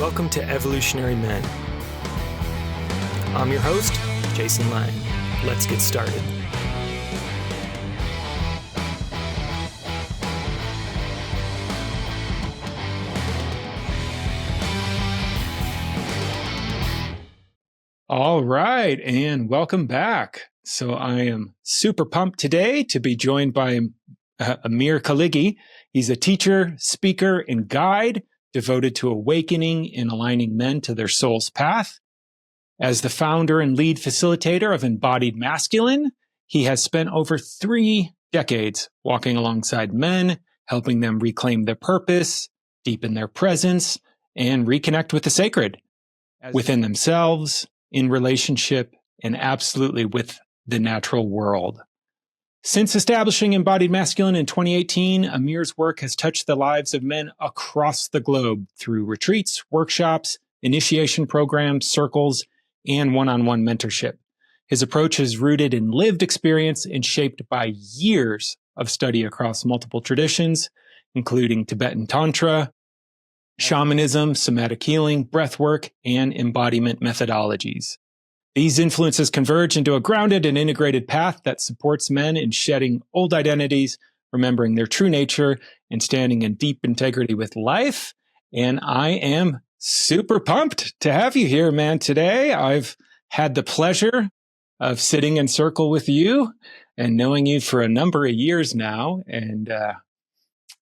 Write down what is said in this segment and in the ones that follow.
Welcome to Evolutionary Men. I'm your host, Jason Lang. Let's get started. All right, and welcome back. So I am super pumped today to be joined by Amir Khalighi. He's a teacher, speaker, and guide devoted to awakening and aligning men to their soul's path. As the founder and lead facilitator of Embodied Masculine, he has spent over 3 decades walking alongside men, helping them reclaim their purpose, deepen their presence, and reconnect with the sacred within themselves, in relationship, and absolutely with the natural world. Since establishing Embodied Masculine in 2018, Amir's work has touched the lives of men across the globe through retreats, workshops, initiation programs, circles, and one-on-one mentorship. His approach is rooted in lived experience and shaped by years of study across multiple traditions, including Tibetan Tantra, shamanism, somatic healing, breathwork, and embodiment methodologies. These influences converge into a grounded and integrated path that supports men in shedding old identities, remembering their true nature, and standing in deep integrity with life. And I am super pumped to have you here, man, today. I've had the pleasure of sitting in circle with you and knowing you for a number of years now, and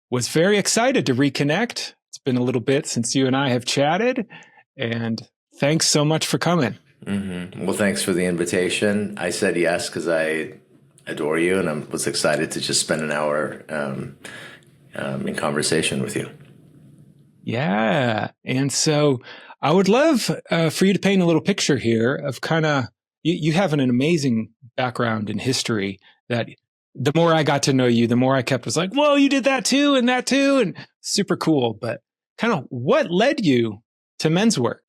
was very excited to reconnect. It's been a little bit since you and I have chatted, and thanks so much for coming. Mm-hmm. Well, thanks for the invitation. I said yes because I adore you, and I was excited to just spend an hour in conversation with you. Yeah. And so I would love for you to paint a little picture here of kind of, you have an amazing background in history that the more I got to know you, the more I was like, whoa, you did that too, and super cool. But kind of what led you to men's work?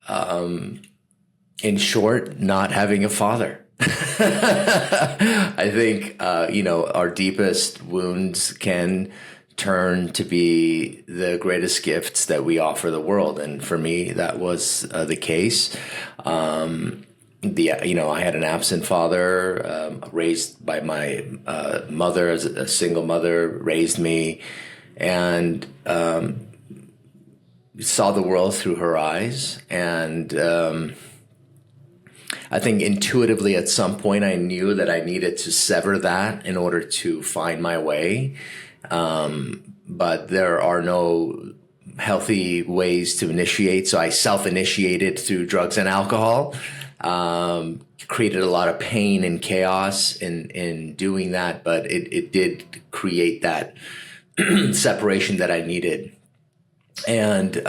In short, not having a father. I think, our deepest wounds can turn to be the greatest gifts that we offer the world. And for me, that was the case. I had an absent father, raised by my mother as a single mother, raised me, and saw the world through her eyes. And I think intuitively at some point I knew that I needed to sever that in order to find my way. But there are no healthy ways to initiate. So I self-initiated through drugs and alcohol, created a lot of pain and chaos in doing that. But it did create that separation that I needed. And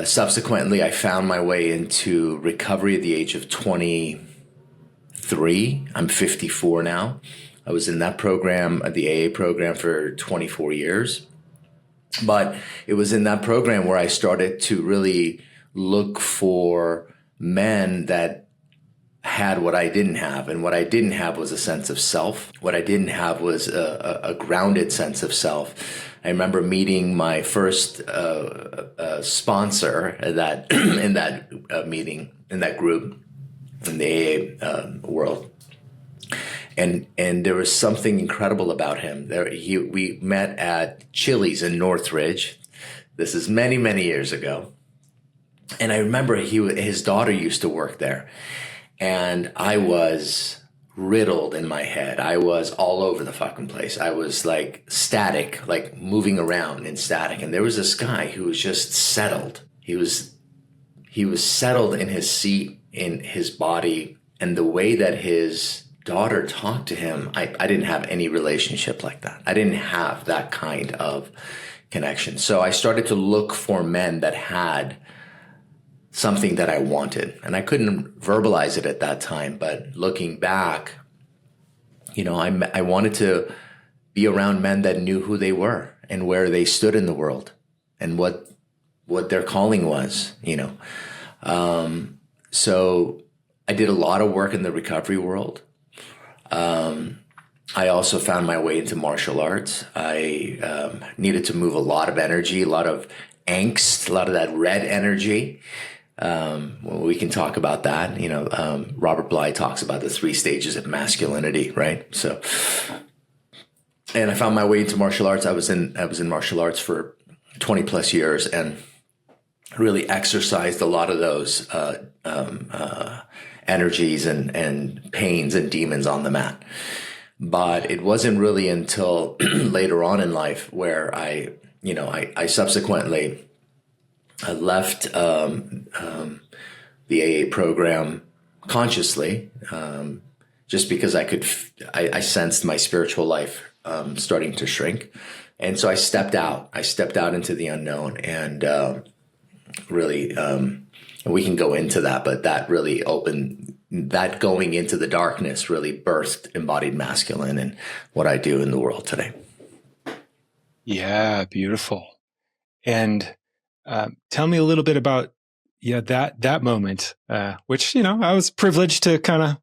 subsequently, I found my way into recovery at the age of 23. I'm 54 now. I was in that program, the AA program, for 24 years. But it was in that program where I started to really look for men that had what I didn't have. And what I didn't have was a sense of self. What I didn't have was a grounded sense of self. I remember meeting my first sponsor in that meeting, in that group, in the AA world. And there was something incredible about him. We met at Chili's in Northridge. This is many, many years ago. And I remember his daughter used to work there. And I was riddled in my head. I was all over the fucking place. I was like static, like moving around in static. And there was this guy who was just settled. He was settled in his seat, in his body. And the way that his daughter talked to him, I didn't have any relationship like that. I didn't have that kind of connection. So I started to look for men that had something that I wanted. And I couldn't verbalize it at that time. But looking back, I wanted to be around men that knew who they were and where they stood in the world and what their calling was, So I did a lot of work in the recovery world. I also found my way into martial arts. I needed to move a lot of energy, a lot of angst, a lot of that red energy. We can talk about that. Robert Bly talks about the 3 stages of masculinity, right? So, and I found my way into martial arts. I was in martial arts for 20 plus years and really exercised a lot of those energies and pains and demons on the mat. But it wasn't really until later on in life where I subsequently left the AA program consciously, just because I sensed my spiritual life starting to shrink. And so I stepped out. I stepped out into the unknown, and really, we can go into that, but that really that going into the darkness really birthed Embodied Masculine and what I do in the world today. Yeah, beautiful. And tell me a little bit about that moment, which I was privileged to kind of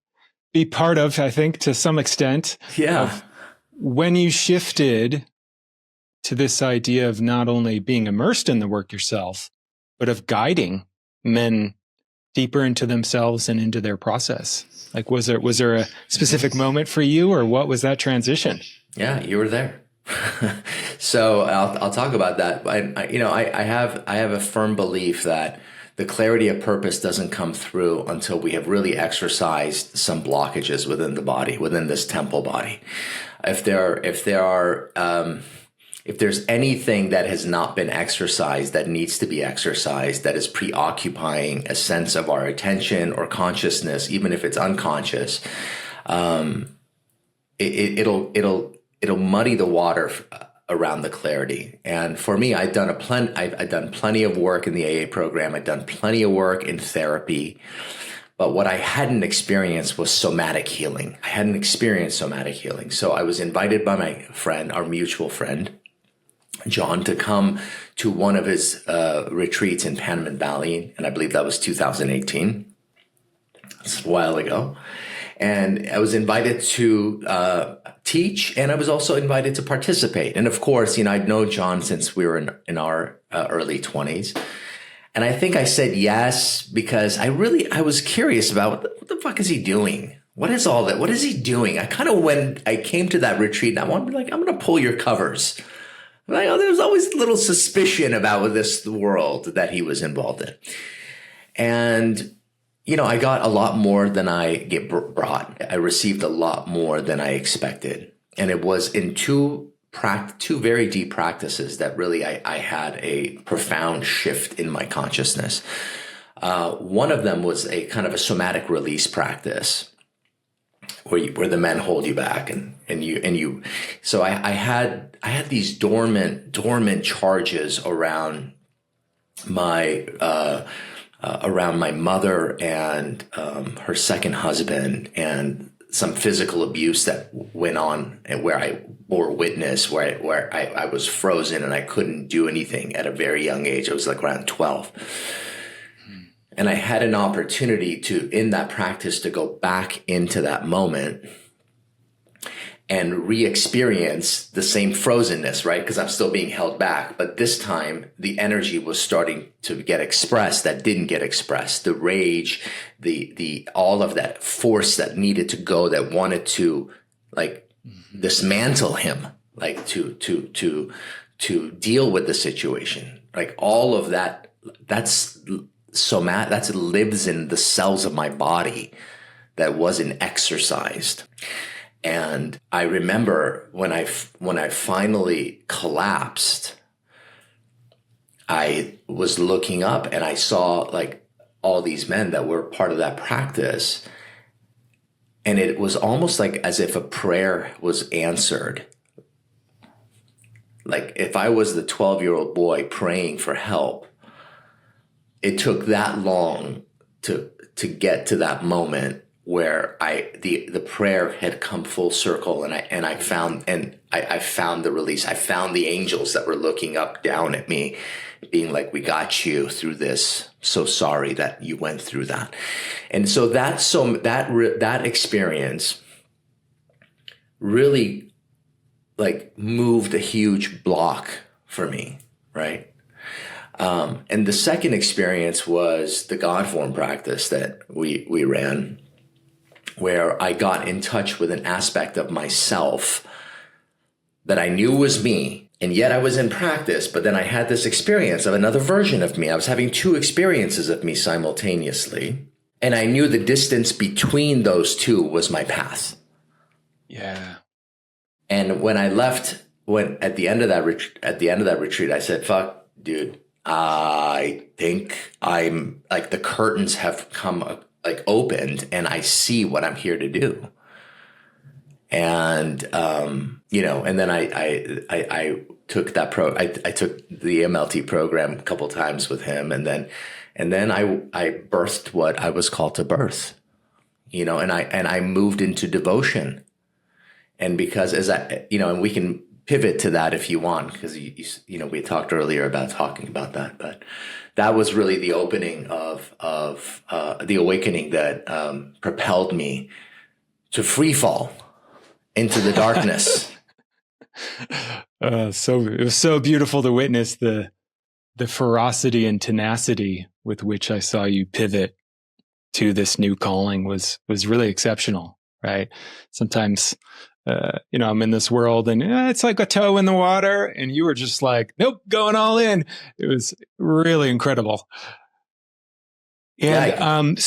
be part of, I think, to some extent. Yeah. When you shifted to this idea of not only being immersed in the work yourself, but of guiding men deeper into themselves and into their process. Like, was there a specific moment for you, or what was that transition? Yeah, you were there. So I'll talk about that. I have a firm belief that the clarity of purpose doesn't come through until we have really exercised some blockages within the body, within this temple body. If there's anything that has not been exercised that needs to be exercised, that is preoccupying a sense of our attention or consciousness, even if it's unconscious, it'll muddy the water around the clarity. And for me, I've done plenty of work in the AA program. I've done plenty of work in therapy. But what I hadn't experienced was somatic healing. I hadn't experienced somatic healing. So I was invited by my friend, our mutual friend, John, to come to one of his retreats in Panamint Valley. And I believe that was 2018. It's a while ago. And I was invited to teach, and I was also invited to participate. And of course, I'd known John since we were in our early 20s. And I think I said yes because I was curious about what the fuck is he doing? What is all that? What is he doing? When I came to that retreat, I wanted to be like, I'm going to pull your covers. Like, there was always a little suspicion about this world that he was involved in. And I got a lot more than I get brought. I received a lot more than I expected. And it was in two very deep practices that really I had a profound shift in my consciousness. One of them was a kind of a somatic release practice where the men hold you back and you. So I had these dormant charges around my mother and her second husband, and some physical abuse that went on, and where I bore witness, where I was frozen and I couldn't do anything at a very young age. I was like around 12. And I had an opportunity in that practice, to go back into that moment and re-experience the same frozenness, right? Because I'm still being held back. But this time, the energy was starting to get expressed that didn't get expressed. The rage, the all of that force that needed to go, that wanted to dismantle him, to deal with the situation. Like all of that, that lives in the cells of my body that wasn't exercised. And I remember when I finally collapsed, I was looking up and I saw all these men that were part of that practice. And it was almost like as if a prayer was answered. Like if I was the 12-year-old boy praying for help, it took that long to get to that moment where the prayer had come full circle, and I found the release. I found the angels that were looking down at me, being like, "We got you through this. So sorry that you went through that." And so that experience really moved a huge block for me, right? And the second experience was the God form practice that we ran, where I got in touch with an aspect of myself that I knew was me. And yet I was in practice, but then I had this experience of another version of me. I was having two experiences of me simultaneously. And I knew the distance between those two was my path. Yeah. And when I left, at the end of that retreat, I said, fuck, dude, I think I'm like, the curtains have come like opened and I see what I'm here to do. And, and then I took I took the MLT program a couple times with him. And then I birthed what I was called to birth, and I moved into devotion. And because and we can pivot to that if you want, because we talked earlier about talking about that, but that was really the opening of the awakening that propelled me to free fall into the darkness. So it was so beautiful to witness the ferocity and tenacity with which I saw you pivot to this new calling was really exceptional, right? Sometimes, I'm in this world and it's like a toe in the water, and you were just like, nope, going all in. It was really incredible. And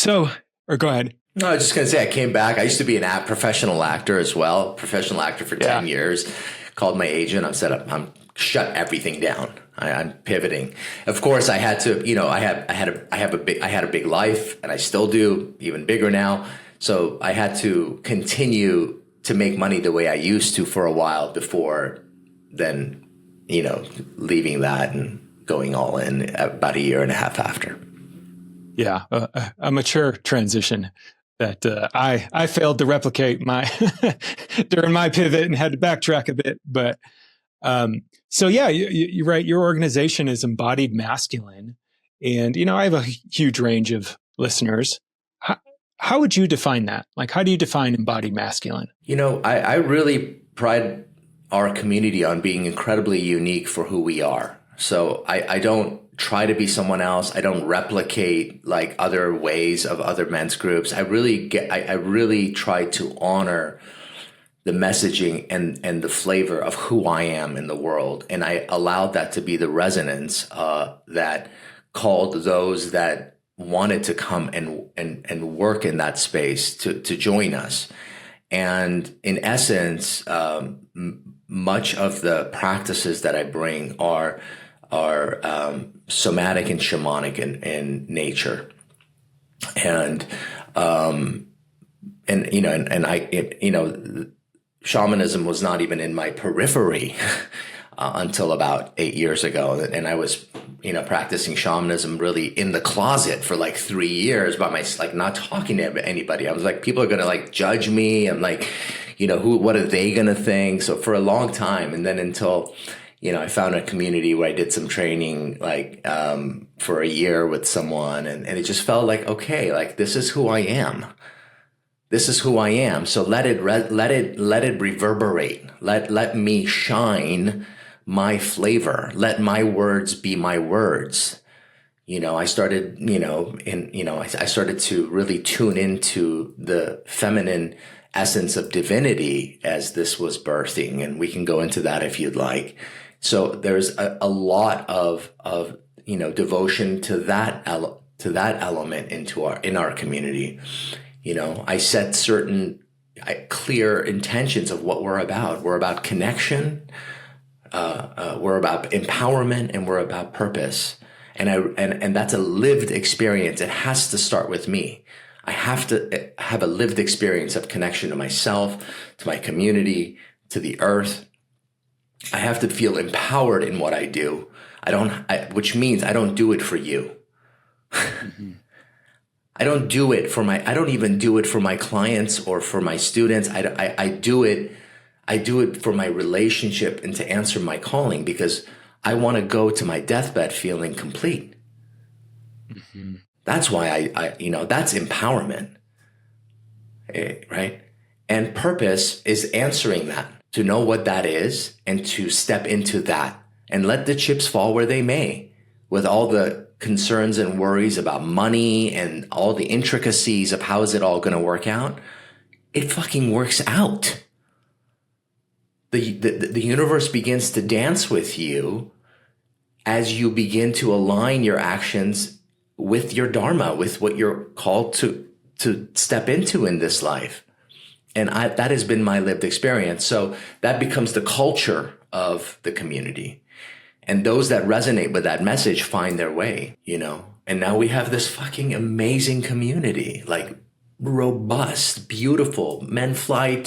or go ahead. No, I was just going to say, I came back. I used to be a professional actor as well, professional actor for 10 years. Called my agent. I said, I'm shut everything down. I'm pivoting. Of course, I had to, I had a big life, and I still do, even bigger now. So I had to continue to make money the way I used to for a while before then, leaving that and going all in about a year and a half after. Yeah, a mature transition that I failed to replicate during my pivot and had to backtrack a bit. But so yeah, you're right. Your organization is Embodied Masculine, and I have a huge range of listeners. How would you define that? Like, how do you define Embodied Masculine? I really pride our community on being incredibly unique for who we are. So I don't try to be someone else. I don't replicate like other ways of other men's groups. I really try to honor the messaging and the flavor of who I am in the world. And I allowed that to be the resonance that called those that wanted to come and work in that space to join us. And in essence, much of the practices that I bring are somatic and shamanic in nature. And shamanism was not even in my periphery until about 8 years ago. And I was, practicing shamanism really in the closet for like 3 years by myself, like not talking to anybody. I was like, people are going to like judge me. And like, what are they going to think? So for a long time, and then until, I found a community where I did some training, like, for a year with someone, and it just felt like, okay, like this is who I am. This is who I am. So let it reverberate. Let me shine my flavor. Let my words be my words. I started, I started to really tune into the feminine essence of divinity as this was birthing, and we can go into that if you'd like. So there's a lot of devotion to that element in our community. I set certain clear intentions of what we're about. We're about connection. We're about empowerment, and we're about purpose. And that's a lived experience. It has to start with me. I have to have a lived experience of connection to myself, to my community, to the earth. I have to feel empowered in what I do. Which means I don't do it for you. Mm-hmm. I don't even do it for my clients or for my students. I do it for my relationship and to answer my calling, because I want to go to my deathbed feeling complete. Mm-hmm. That's why that's empowerment, right? And purpose is answering that, to know what that is and to step into that and let the chips fall where they may. with all the concerns and worries about money and all the intricacies of how is it all going to work out, it fucking works out. The universe begins to dance with you as you begin to align your actions with your dharma, with what you're called to step into in this life. And that has been my lived experience. So that becomes the culture of the community. And those that resonate with that message find their way, you know. And now we have this fucking amazing community, like robust, beautiful. Men fly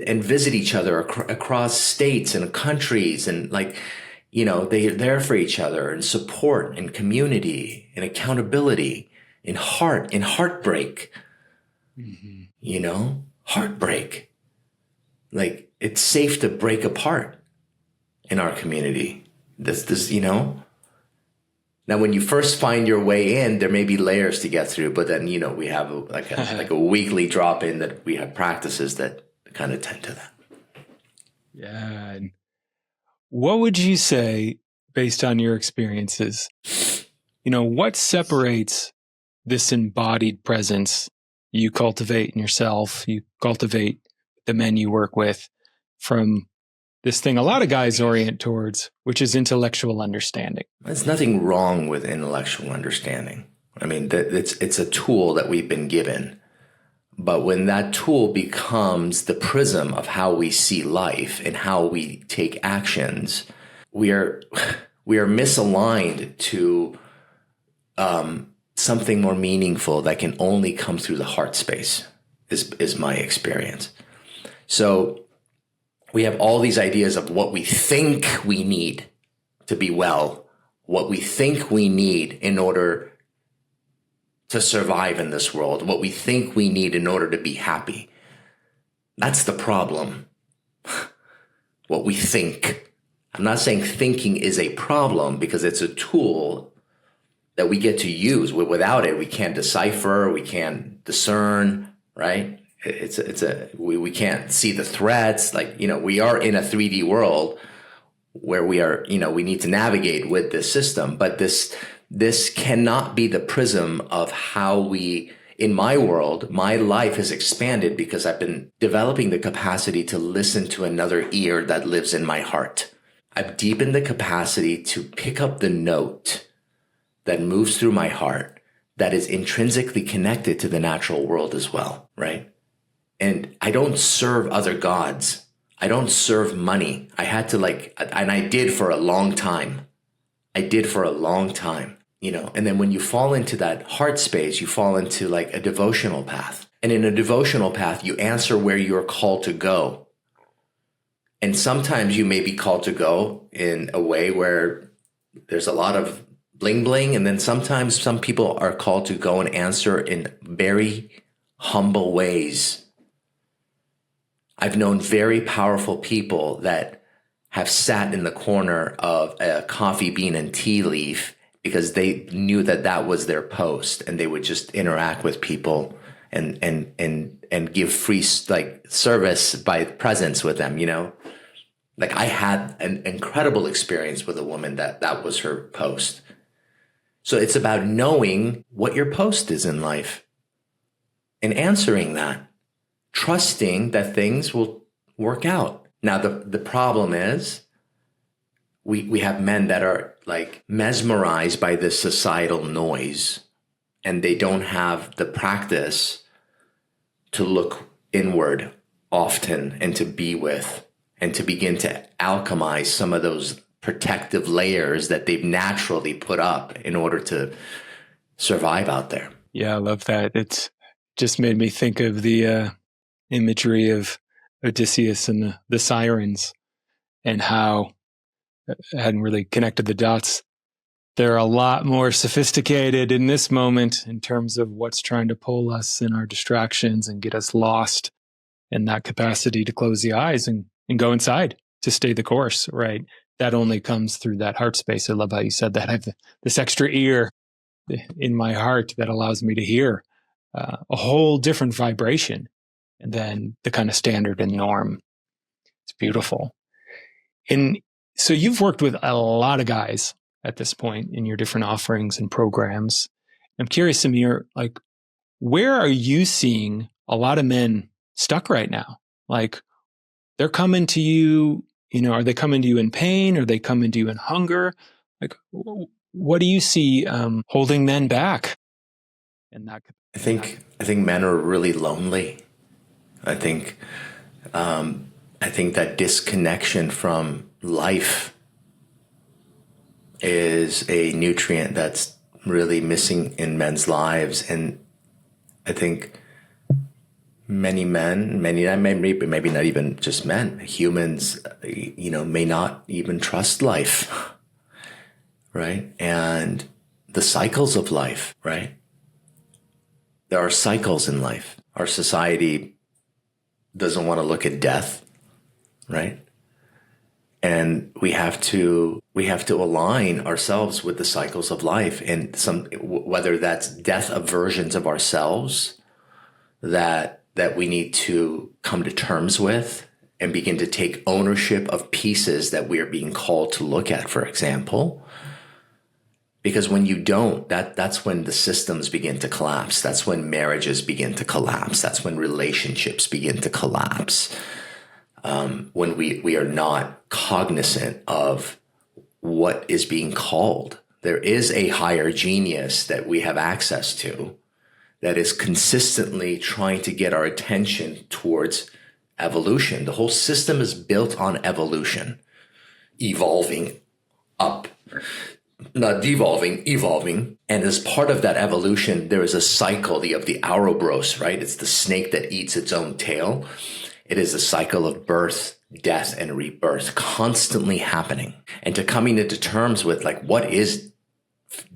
and visit each other across states and countries, and like, you know, they're there for each other, and support and community and accountability, in heartbreak, you know, heartbreak. Like, it's safe to break apart in our community. This, you know. Now, when you first find your way in, there may be layers to get through, but then, you know, we have like a weekly drop in that we have practices that kind of tend to that. Yeah. What would you say, based on your experiences, you know, what separates this embodied presence you cultivate in yourself, you cultivate the men you work with, from this thing a lot of guys orient towards, which is intellectual understanding? There's nothing wrong with intellectual understanding. I mean, it's a tool that we've been given. But when that tool becomes the prism of how we see life and how we take actions, we are misaligned to something more meaningful that can only come through the heart space, is my experience. So we have all these ideas of what we think we need to be well, what we think we need in order to survive in this world, what we think we need in order to be happy. That's the problem. What we think. I'm not saying thinking is a problem, because it's a tool that we get to use. Without it, we can't decipher, we can't discern, right? We can't see the threats. Like, you know, we are in a 3D world where we are, you know, we need to navigate with this system, but this cannot be the prism of how we, in my world, my life has expanded because I've been developing the capacity to listen to another ear that lives in my heart. I've deepened the capacity to pick up the note that moves through my heart that is intrinsically connected to the natural world as well, right? And I don't serve other gods. I don't serve money. I had to and I did for a long time. You know, and then when you fall into that heart space, you fall into like a devotional path. And in a devotional path, you answer where you're called to go. And sometimes you may be called to go in a way where there's a lot of bling bling. And then sometimes some people are called to go and answer in very humble ways. I've known very powerful people that have sat in the corner of a coffee bean and tea leaf because they knew that that was their post, and they would just interact with people and give free like service by presence with them, you know? Like, I had an incredible experience with a woman that was her post. So it's about knowing what your post is in life and answering that, trusting that things will work out. Now, the problem is we have men that are like mesmerized by this societal noise, and they don't have the practice to look inward often and to be with and to begin to alchemize some of those protective layers that they've naturally put up in order to survive out there. Yeah, I love that. It's just made me think of the imagery of Odysseus and the sirens, and how I hadn't really connected the dots. They're a lot more sophisticated in this moment in terms of what's trying to pull us in our distractions and get us lost, and that capacity to close the eyes and go inside to stay the course, right? That only comes through that heart space. I love how you said that. I have this extra ear in my heart that allows me to hear a whole different vibration than the kind of standard and norm. It's beautiful. And so you've worked with a lot of guys at this point in your different offerings and programs. I'm curious, Amir, like, where are you seeing a lot of men stuck right now? Like, they're coming to you, are they coming to you in pain? Are they coming to you in hunger? Like, what do you see holding men back? And that I think men are really lonely. I think that disconnection from life is a nutrient that's really missing in men's lives, and I think many men, maybe not even just men, humans, may not even trust life, right? And the cycles of life, right? There are cycles in life. Our society doesn't want to look at death, right? And we have to align ourselves with the cycles of life, and whether that's death of versions of ourselves that we need to come to terms with and begin to take ownership of pieces that we are being called to look at, for example. Because when you don't, that's when the systems begin to collapse. That's when marriages begin to collapse. That's when relationships begin to collapse. When we are not cognizant of what is being called. There is a higher genius that we have access to that is consistently trying to get our attention towards evolution. The whole system is built on evolution, evolving up, not devolving, evolving. And as part of that evolution, there is a cycle of the Ouroboros, right? It's the snake that eats its own tail. It is a cycle of birth, death, and rebirth constantly happening. And to coming into terms with, like, what is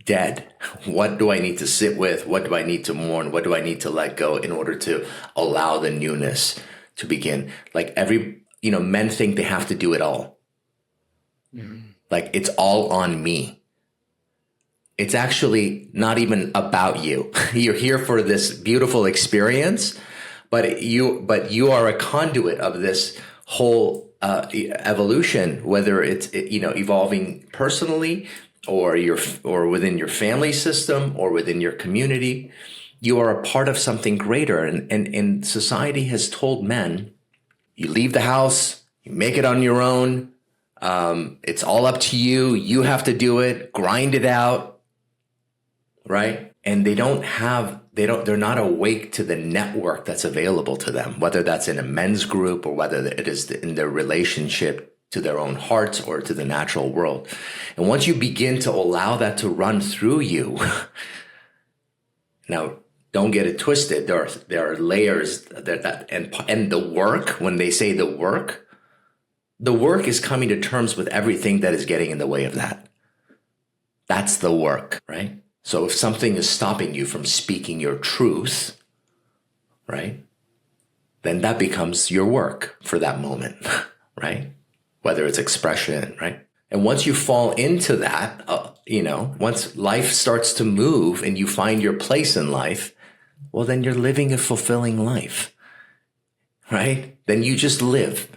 dead? What do I need to sit with? What do I need to mourn? What do I need to let go in order to allow the newness to begin? Like, men think they have to do it all. Mm-hmm. Like, it's all on me. It's actually not even about you. You're here for this beautiful experience, but you are a conduit of this whole evolution, whether it's evolving personally or within your family system or within your community. You are a part of something greater, and society has told men, you leave the house, you make it on your own. It's all up to you. You have to do it. Grind it out, right? And they're not awake to the network that's available to them, whether that's in a men's group or whether it is in their relationship to their own hearts or to the natural world. And once you begin to allow that to run through you, now don't get it twisted. There are layers and the work. When they say the work is coming to terms with everything that is getting in the way of that. That's the work, right? So if something is stopping you from speaking your truth, right, then that becomes your work for that moment, right? Whether it's expression, right? And once you fall into that, once life starts to move and you find your place in life, well, then you're living a fulfilling life, right? Then you just live.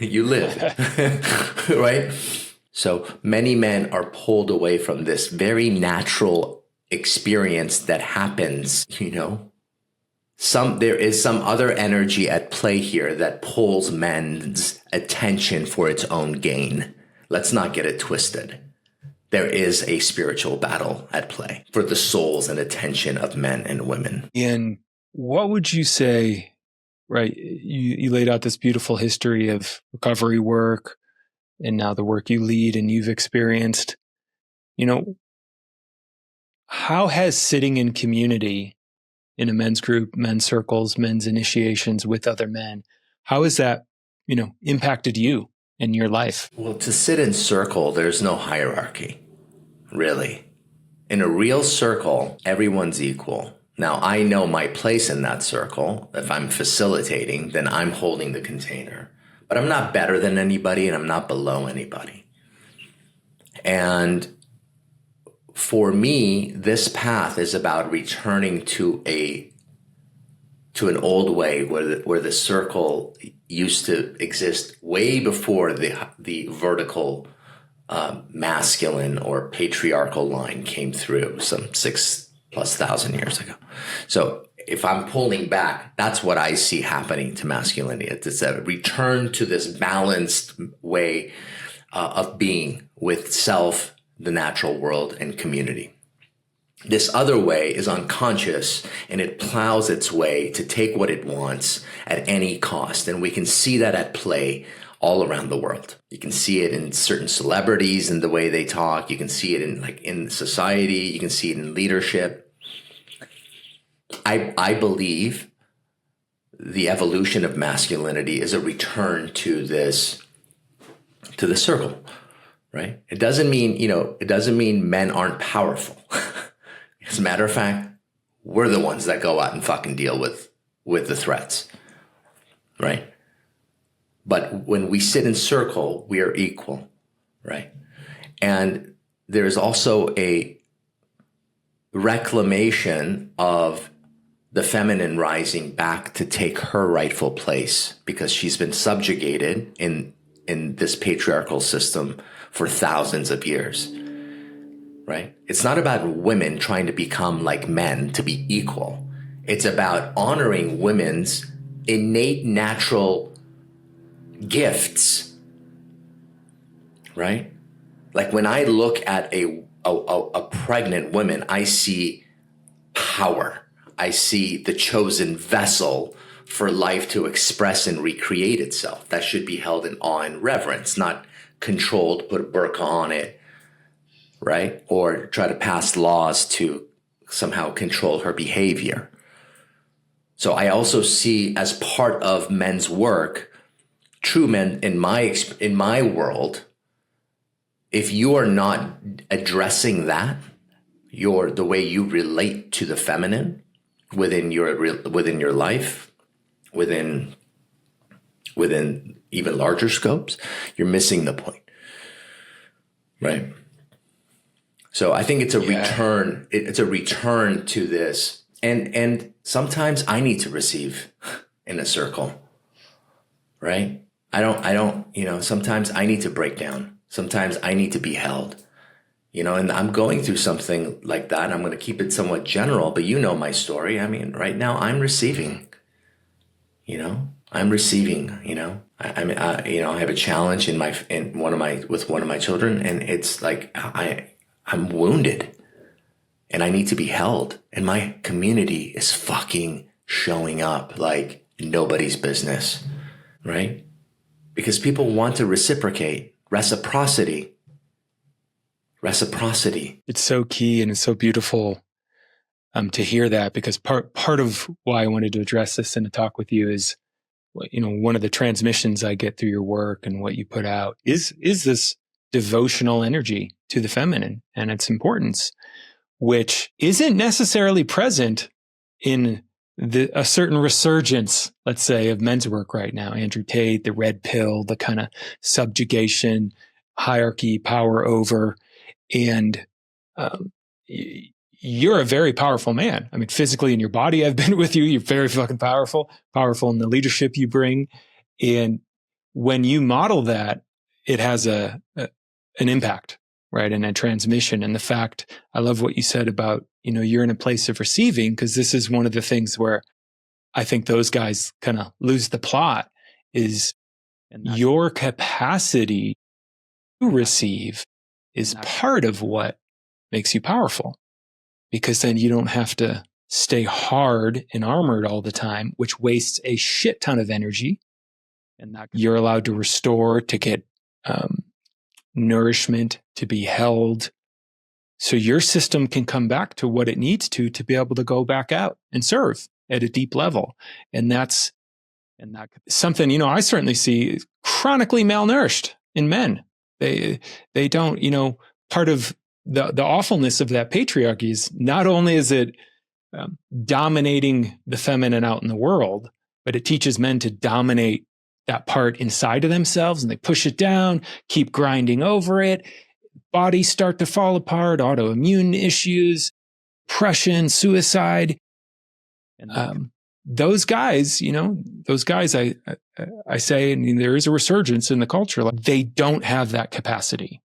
You live, right? So many men are pulled away from this very natural experience that happens, There is some other energy at play here that pulls men's attention for its own gain. Let's not get it twisted. There is a spiritual battle at play for the souls and attention of men and women. And what would you say, right? You laid out this beautiful history of recovery work and now the work you lead and you've experienced. How has sitting in community in a men's group, men's circles, men's initiations with other men, how has that, impacted you in your life? Well, to sit in circle, there's no hierarchy, really. In a real circle, everyone's equal. Now, I know my place in that circle. If I'm facilitating, then I'm holding the container. But I'm not better than anybody and I'm not below anybody. And for me, this path is about returning to an old way where the circle used to exist way before the vertical masculine or patriarchal line came through some 6,000+ years ago. So if I'm pulling back, that's what I see happening to masculinity. It's a return to this balanced way of being with self, the natural world, and community. This other way is unconscious, and it plows its way to take what it wants at any cost. And we can see that at play all around the world. You can see it in certain celebrities and the way they talk. You can see it in society. You can see it in leadership. I believe the evolution of masculinity is a return to the circle, right? It doesn't mean men aren't powerful. As a matter of fact, we're the ones that go out and fucking deal with the threats, right? But when we sit in circle, we are equal, right? And there's also a reclamation of the feminine rising back to take her rightful place, because she's been subjugated in this patriarchal system for thousands of years. Right? It's not about women trying to become like men to be equal. It's about honoring women's innate natural gifts, right? Like when I look at a pregnant woman, I see power. I see the chosen vessel for life to express and recreate itself. That should be held in awe and reverence, not controlled, put a burqa on it, right? Or try to pass laws to somehow control her behavior. So I also see, as part of men's work, true men in my world, if you are not addressing that, the way you relate to the feminine within your life, within even larger scopes, you're missing the point, right? So I think it's a return. It's a return to this, and sometimes I need to receive in a circle, right? I don't. Sometimes I need to break down. Sometimes I need to be held. And I'm going through something like that. I'm going to keep it somewhat general, but you know my story. I mean, right now I'm receiving. I'm receiving. I have a challenge with one of my children, and it's like I'm wounded and I need to be held. And my community is fucking showing up like nobody's business, right? Because people want to reciprocate. Reciprocity. It's so key, and it's so beautiful to hear that, because part of why I wanted to address this in a talk with you is, one of the transmissions I get through your work and what you put out is this devotional energy to the feminine and its importance, which isn't necessarily present in a certain resurgence, let's say, of men's work right now. Andrew Tate, the red pill, the kind of subjugation, hierarchy, power over. And you're a very powerful man. I mean, physically in your body, I've been with you. You're very fucking powerful in the leadership you bring. And when you model that, it has an impact, right? And a transmission. And the fact, I love what you said about, you're in a place of receiving, because this is one of the things where I think those guys kind of lose the plot, is your capacity to receive is part of what makes you powerful, because then you don't have to stay hard and armored all the time, which wastes a shit ton of energy. And you're allowed to restore, to get nourishment, to be held. So your system can come back to what it needs to be able to go back out and serve at a deep level. And that's something, I certainly see chronically malnourished in men. They don't, part of the awfulness of that patriarchy is not only is it dominating the feminine out in the world, but it teaches men to dominate that part inside of themselves, and they push it down, keep grinding over it. Bodies start to fall apart, autoimmune issues, depression, suicide. And those guys, I say, and there is a resurgence in the culture. Like, they don't have that capacity.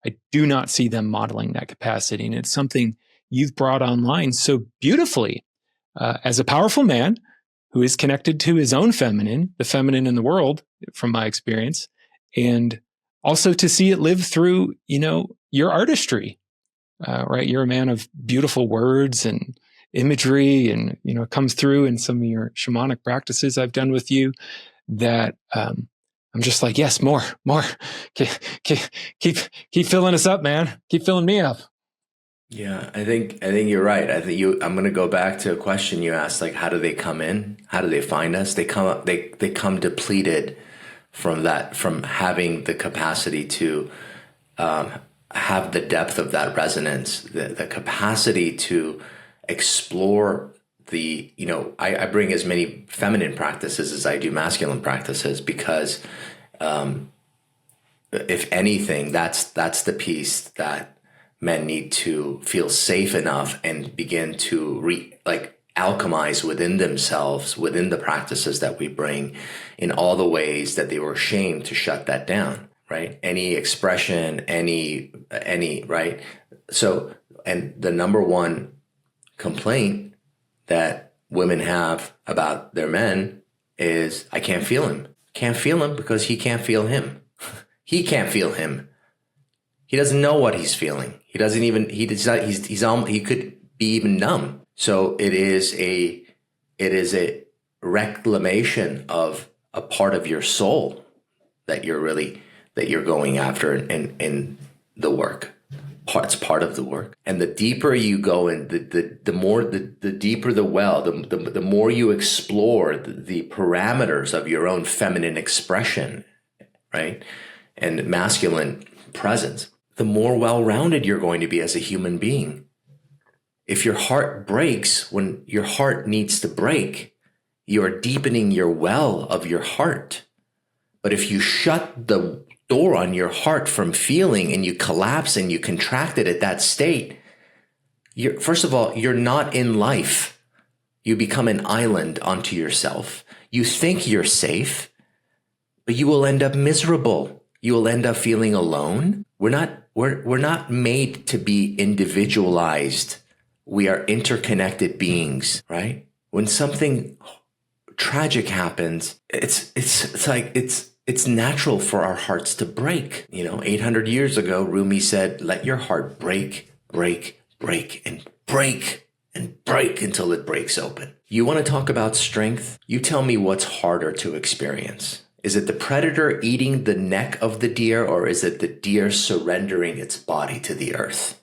I do not see them modeling that capacity. And it's something you've brought online so beautifully as a powerful man who is connected to his own feminine, the feminine in the world, from my experience, and also to see it live through, your artistry, right? You're a man of beautiful words and imagery, and, it comes through in some of your shamanic practices I've done with you that, I'm just like, yes, more, keep filling us up, man. Keep filling me up. Yeah, I think you're right. I'm going to go back to a question you asked, like, how do they come in? How do they find us? They come up, they come depleted from having the capacity to have the depth of that resonance, the capacity to explore I bring as many feminine practices as I do masculine practices because, if anything, that's the piece that men need to feel safe enough and begin to alchemize within themselves, within the practices that we bring, in all the ways that they were ashamed to shut that down, right? Any expression, any, right? So, and the number one complaint that women have about their men is, I can't feel him. Can't feel him because he can't feel him. He can't feel him. He doesn't know what he's feeling. He doesn't even, he could be even numb. So it is a reclamation of a part of your soul that you're going after in the work. It's part of the work. And the deeper you go in, the deeper the well, the more you explore the parameters of your own feminine expression, right? And masculine presence, the more well-rounded you're going to be as a human being. If your heart breaks when your heart needs to break, you are deepening your well of your heart. But if you shut the door on your heart from feeling and you collapse and you contract it at that state, first of all, you're not in life. You become an island unto yourself. You think you're safe, but you will end up miserable. You will end up feeling alone. We're not made to be individualized. We are interconnected beings, right? When something tragic happens, it's natural for our hearts to break. 800 years ago, Rumi said, let your heart break, break, break, and break, and break until it breaks open. You want to talk about strength? You tell me what's harder to experience. Is it the predator eating the neck of the deer, or is it the deer surrendering its body to the earth?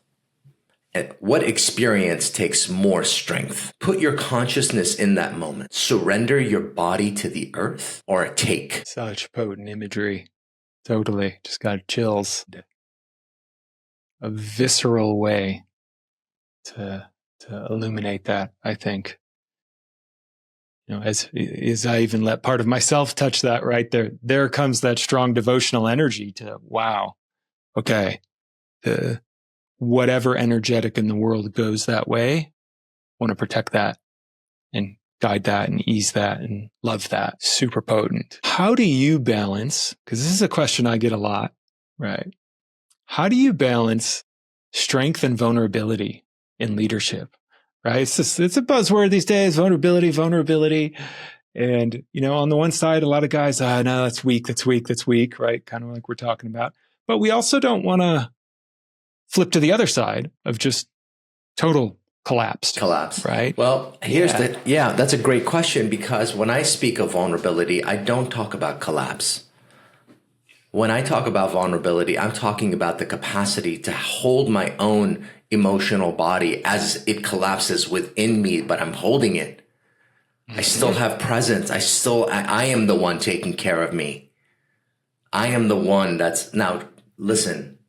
And what experience takes more strength? Put your consciousness in that moment. Surrender your body to the earth, or take. Such potent imagery. Totally. Just got chills. A visceral way to illuminate that, I think. As I even let part of myself touch that right there comes that strong devotional energy to, wow, okay, whatever energetic in the world goes that way, I want to protect that and guide that and ease that and love that. Super potent. How do you balance, because this is a question I get a lot, right? How do you balance strength and vulnerability in leadership? Right? It's a buzzword these days, vulnerability. And, on the one side, a lot of guys, no, that's weak, right? Kind of like we're talking about. But we also don't want to flip to the other side of just total collapse. Right? Well, that's a great question, because when I speak of vulnerability, I don't talk about collapse. When I talk about vulnerability, I'm talking about the capacity to hold my own emotional body as it collapses within me, but I'm holding it. I still have presence. I am the one taking care of me. I am the one now, listen,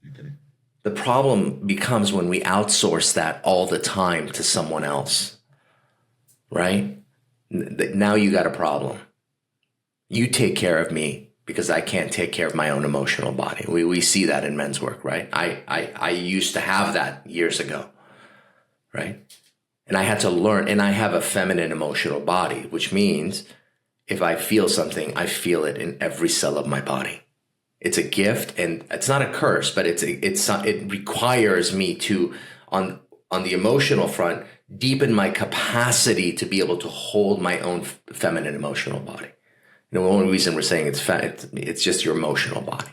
the problem becomes when we outsource that all the time to someone else, right? Now you got a problem. You take care of me because I can't take care of my own emotional body. We see that in men's work, right? I used to have that years ago, right? And I had to learn, and I have a feminine emotional body, which means if I feel something, I feel it in every cell of my body. It's a gift, and it's not a curse, but it requires me to, on the emotional front, deepen my capacity to be able to hold my own feminine emotional body. The only reason we're saying it's just your emotional body,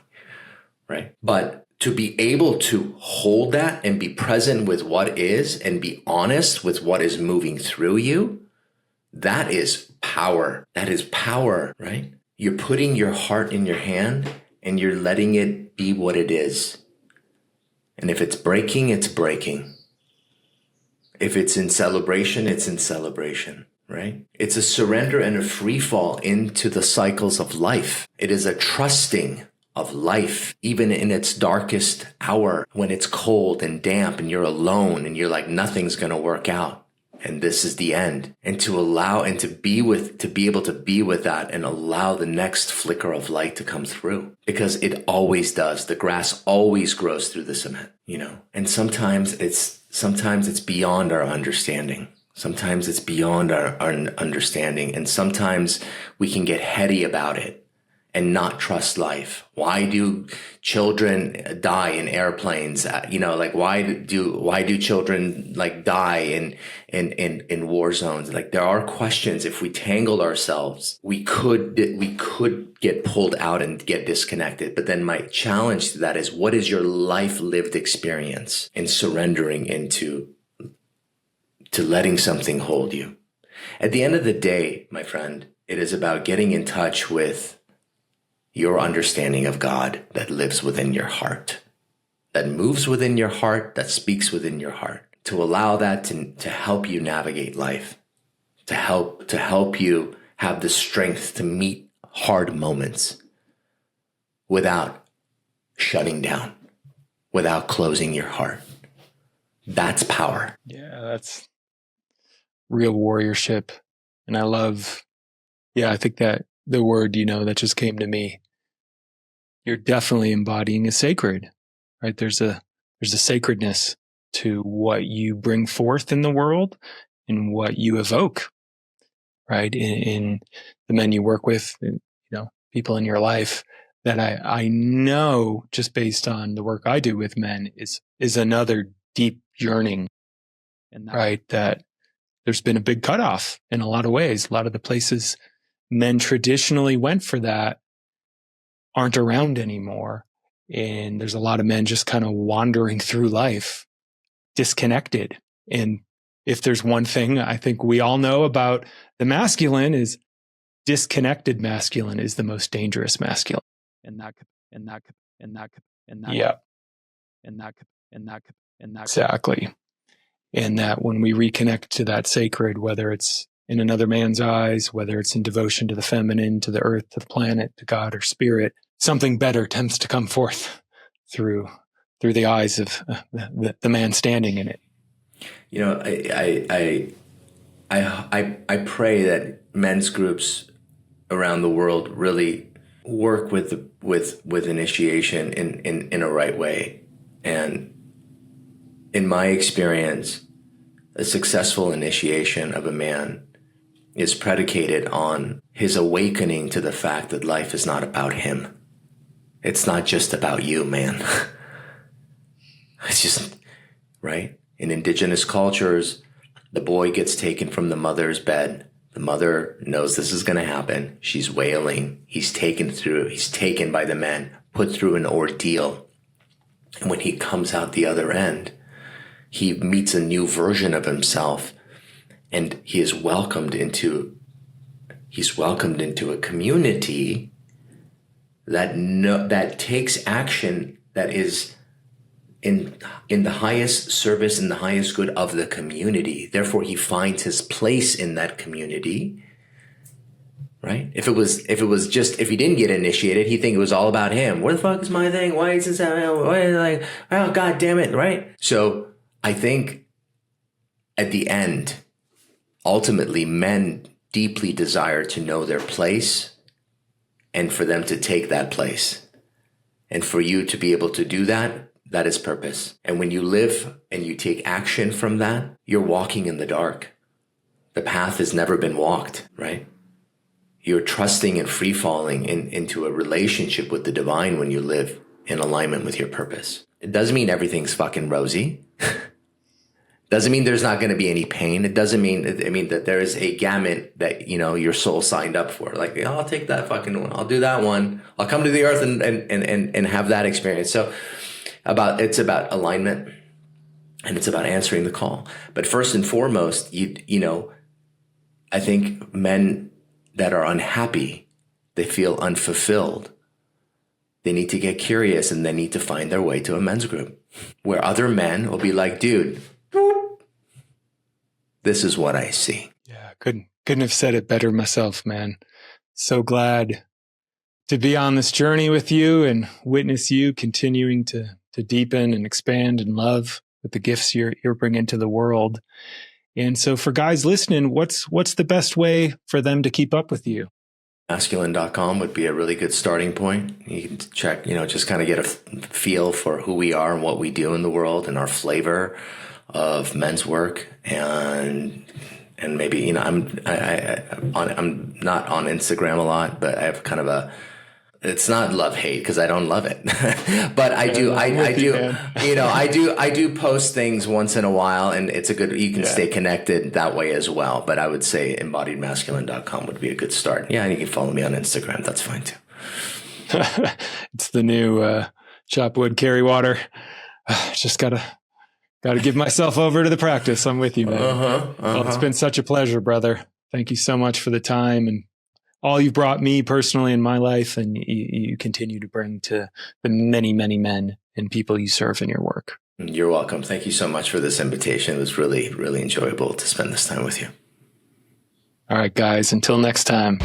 right? But to be able to hold that and be present with what is and be honest with what is moving through you, that is power. That is power, right? You're putting your heart in your hand and you're letting it be what it is. And if it's breaking, it's breaking. If it's in celebration, it's in celebration, right? It's a surrender and a free fall into the cycles of life. It is a trusting of life, even in its darkest hour, when it's cold and damp and you're alone and you're like, nothing's going to work out. And this is the end. And to allow and to be able to be with that and allow the next flicker of light to come through, because it always does. The grass always grows through the cement, and sometimes it's beyond our understanding. Sometimes it's beyond our understanding. And sometimes we can get heady about it and not trust life. Why do children die in airplanes? Why do children die in war zones? Like, there are questions. If we tangle ourselves, we could get pulled out and get disconnected. But then my challenge to that is, what is your life lived experience in surrendering into letting something hold you? At the end of the day, my friend, it is about getting in touch with your understanding of God that lives within your heart, that moves within your heart, that speaks within your heart, to allow that to help you navigate life, to help you have the strength to meet hard moments without shutting down, without closing your heart. That's power. Yeah, that's real warriorship. And I think that the word, that just came to me, you're definitely embodying a sacred, right? There's a sacredness to what you bring forth in the world and what you evoke, right? In the men you work with, people in your life, that I know, just based on the work I do with men, is another deep yearning, right? That there's been a big cutoff in a lot of ways. A lot of the places men traditionally went for that aren't around anymore. And there's a lot of men just kind of wandering through life, disconnected. And if there's one thing I think we all know about the masculine, is disconnected masculine is the most dangerous masculine. Exactly. And that when we reconnect to that sacred, whether it's in another man's eyes, whether it's in devotion to the feminine, to the earth, to the planet, to God or spirit, something better tends to come forth through the eyes of the man standing in it. I pray that men's groups around the world really work with initiation in a right way. And in my experience, a successful initiation of a man is predicated on his awakening to the fact that life is not about him. It's not just about you, man. It's just, right? In indigenous cultures, the boy gets taken from the mother's bed. The mother knows this is going to happen. She's wailing. He's taken by the men, put through an ordeal. And when he comes out the other end, he meets a new version of himself, and he is welcomed into a community that takes action, that is in the highest service and the highest good of the community. Therefore, he finds his place in that community. Right? If he didn't get initiated, he'd think it was all about him. What the fuck is my thing? Why is this? Why, oh, God damn it. Right? So I think at the end, ultimately, men deeply desire to know their place and for them to take that place. And for you to be able to do that, that is purpose. And when you live and you take action from that, you're walking in the dark. The path has never been walked, right? you're trusting and free falling into a relationship with the divine when you live in alignment with your purpose. It doesn't mean everything's fucking rosy. Doesn't mean there's not going to be any pain. It doesn't mean, I mean that there is a gamut that, you know, your soul signed up for. Like, oh, I'll take that fucking one. I'll do that one. I'll come to the earth and have that experience. So it's about alignment, and it's about answering the call. But first and foremost, you know, I think men that are unhappy, they feel unfulfilled. They need to get curious, and they need to find their way to a men's group where other men will be like, dude, this is what I see. Yeah, couldn't have said it better myself, man. So glad to be on this journey with you and witness you continuing to deepen and expand in love with the gifts you're bringing to the world. And so for guys listening, what's the best way for them to keep up with you? Masculine.com would be a really good starting point. You can check, you know, just kind of get a feel for who we are and what we do in the world and our flavor of men's work. And maybe, you know, I'm not on Instagram a lot, but I have kind of it's not love hate because I don't love it, but I do, you know, I do post things once in a while, and it's you can stay connected that way as well. But I would say embodiedmasculine.com would be a good start. Yeah. And you can follow me on Instagram. That's fine too. It's the new, chop wood, carry water. Just gotta give myself over to the practice. I'm with you, man. Well, it's been such a pleasure, brother. Thank you so much for the time and all you've brought me personally in my life, and you continue to bring to the many, many men and people you serve in your work. You're welcome. Thank you so much for this invitation. It was really, really enjoyable to spend this time with you. All right, guys, until next time.